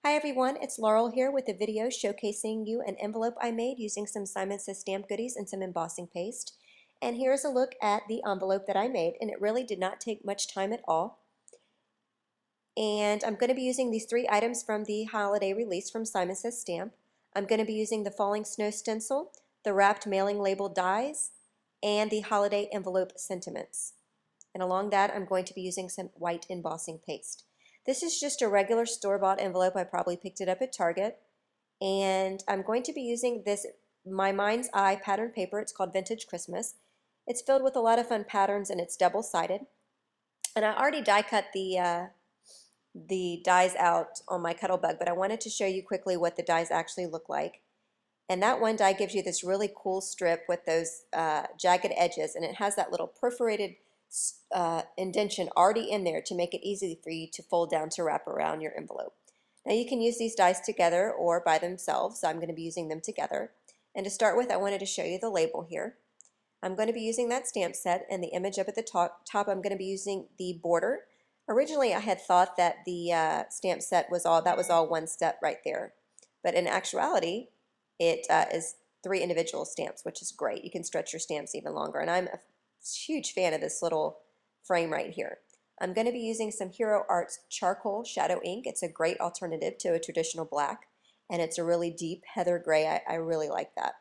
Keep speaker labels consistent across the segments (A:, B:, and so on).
A: Hi everyone, it's Laurel here with a video showcasing you an envelope I made using some Simon Says stamp goodies and some embossing paste. And here's a look at the envelope that I made, and it really did not take much time at all. And I'm going to be using these three items from the holiday release from Simon Says Stamp. I'm going to be using the Falling Snow stencil, the wrapped mailing label dies, and the holiday envelope sentiments. And along that, I'm going to be using some white embossing paste. This is just a regular store-bought envelope. I probably picked it up at Target. And I'm going to be using this My Mind's Eye pattern paper. It's called Vintage Christmas. It's filled with a lot of fun patterns and it's double-sided. And I already die cut the dies out on my Cuttlebug, but I wanted to show you quickly what the dies actually look like. And that one die gives you this really cool strip with those jagged edges, and it has that little perforated indentation already in there to make it easy for you to fold down to wrap around your envelope. Now you can use these dies together or by themselves, so I'm going to be using them together. And to start with, I wanted to show you the label here. I'm going to be using that stamp set, and the image up at the top I'm going to be using the border. Originally I had thought that the stamp set was all one step right there, but in actuality it is three individual stamps, which is great. You can stretch your stamps even longer, and I'm a huge fan of this little frame right here. I'm going to be using some Hero Arts charcoal shadow ink. It's a great alternative to a traditional black, and it's a really deep heather gray. I really like that.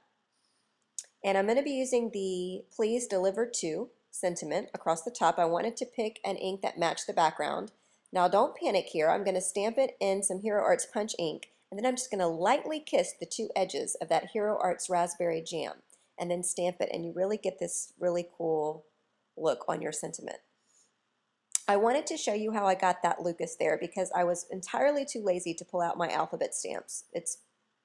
A: And I'm going to be using the Please Deliver To sentiment across the top. I wanted to pick an ink that matched the background. Now don't panic here. I'm going to stamp it in some Hero Arts punch ink, and then I'm just going to lightly kiss the two edges of that Hero Arts raspberry jam and then stamp it, and you really get this really cool look on your sentiment. I wanted to show you how I got that Lucas there because I was entirely too lazy to pull out my alphabet stamps. It's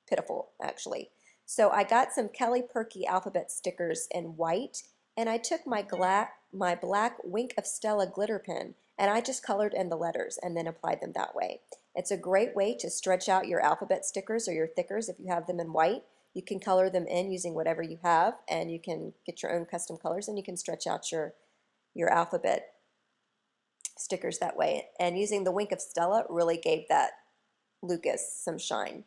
A: pitiful, actually. So I got some Kelly Perky alphabet stickers in white, and I took my black Wink of Stella glitter pen, and I just colored in the letters and then applied them that way. It's a great way to stretch out your alphabet stickers or your thickers if you have them in white. You can color them in using whatever you have, and you can get your own custom colors, and you can stretch out your alphabet stickers that way. And using the Wink of Stella really gave that Lucas some shine.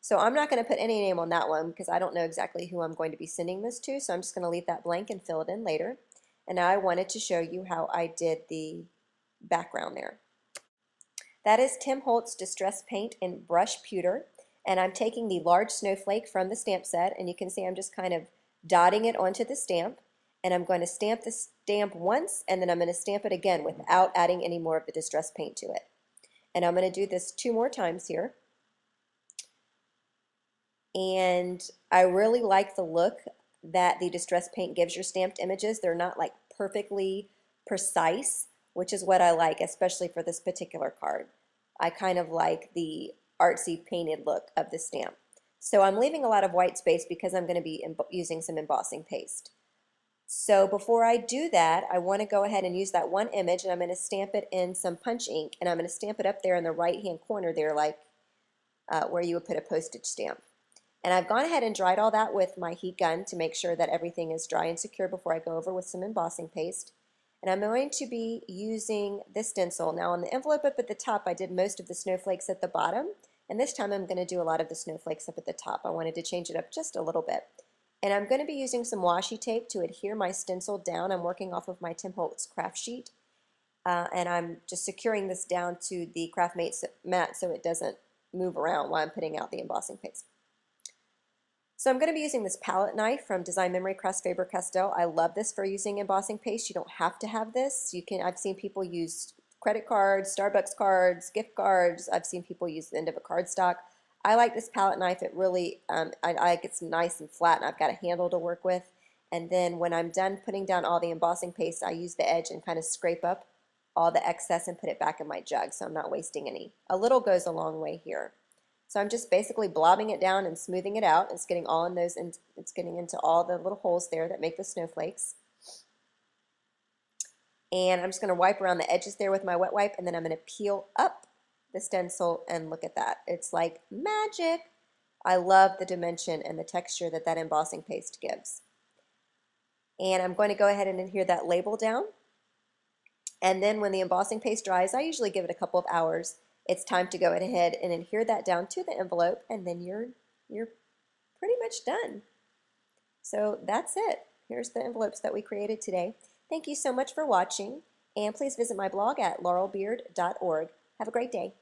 A: So I'm not going to put any name on that one because I don't know exactly who I'm going to be sending this to, so I'm just going to leave that blank and fill it in later. And now I wanted to show you how I did the background there. That is Tim Holtz Distress Paint in Brush Pewter, and I'm taking the large snowflake from the stamp set, and you can see I'm just kind of dotting it onto the stamp, and I'm going to stamp the stamp once, and then I'm going to stamp it again without adding any more of the distress paint to it. And I'm going to do this 2 more times here. And I really like the look that the distress paint gives your stamped images. They're not like perfectly precise, which is what I like, especially for this particular card. I kind of like the artsy painted look of the stamp. So I'm leaving a lot of white space because I'm going to be using some embossing paste. So before I do that, I want to go ahead and use that one image, and I'm going to stamp it in some punch ink, and I'm going to stamp it up there in the right hand corner there, like where you would put a postage stamp. And I've gone ahead and dried all that with my heat gun to make sure that everything is dry and secure before I go over with some embossing paste. And I'm going to be using this stencil. Now on the envelope up at the top, I did most of the snowflakes at the bottom, and this time I'm going to do a lot of the snowflakes up at the top. I wanted to change it up just a little bit. And I'm going to be using some washi tape to adhere my stencil down. I'm working off of my Tim Holtz craft sheet, and I'm just securing this down to the craft mat so it doesn't move around while I'm putting out the embossing paste. So I'm going to be using this palette knife from Design Memory Crafts Faber-Castell. I love this for using embossing paste. You don't have to have this. I've seen people use credit cards, Starbucks cards, gift cards. I've seen people use the end of a cardstock. I like this palette knife. It really, I like it's nice and flat, and I've got a handle to work with. And then when I'm done putting down all the embossing paste, I use the edge and kind of scrape up all the excess and put it back in my jug, so I'm not wasting any. A little goes a long way here. So I'm just basically blobbing it down and smoothing it out. It's getting all in those, and it's getting into all the little holes there that make the snowflakes. And I'm just going to wipe around the edges there with my wet wipe, and then I'm going to peel up the stencil, and look at that. It's like magic. I love the dimension and the texture that that embossing paste gives. And I'm going to go ahead and adhere that label down. And then when the embossing paste dries, I usually give it a couple of hours, it's time to go ahead and adhere that down to the envelope, and then you're pretty much done. So that's it. Here's the envelopes that we created today. Thank you so much for watching, and please visit my blog at laurelbeard.org. Have a great day.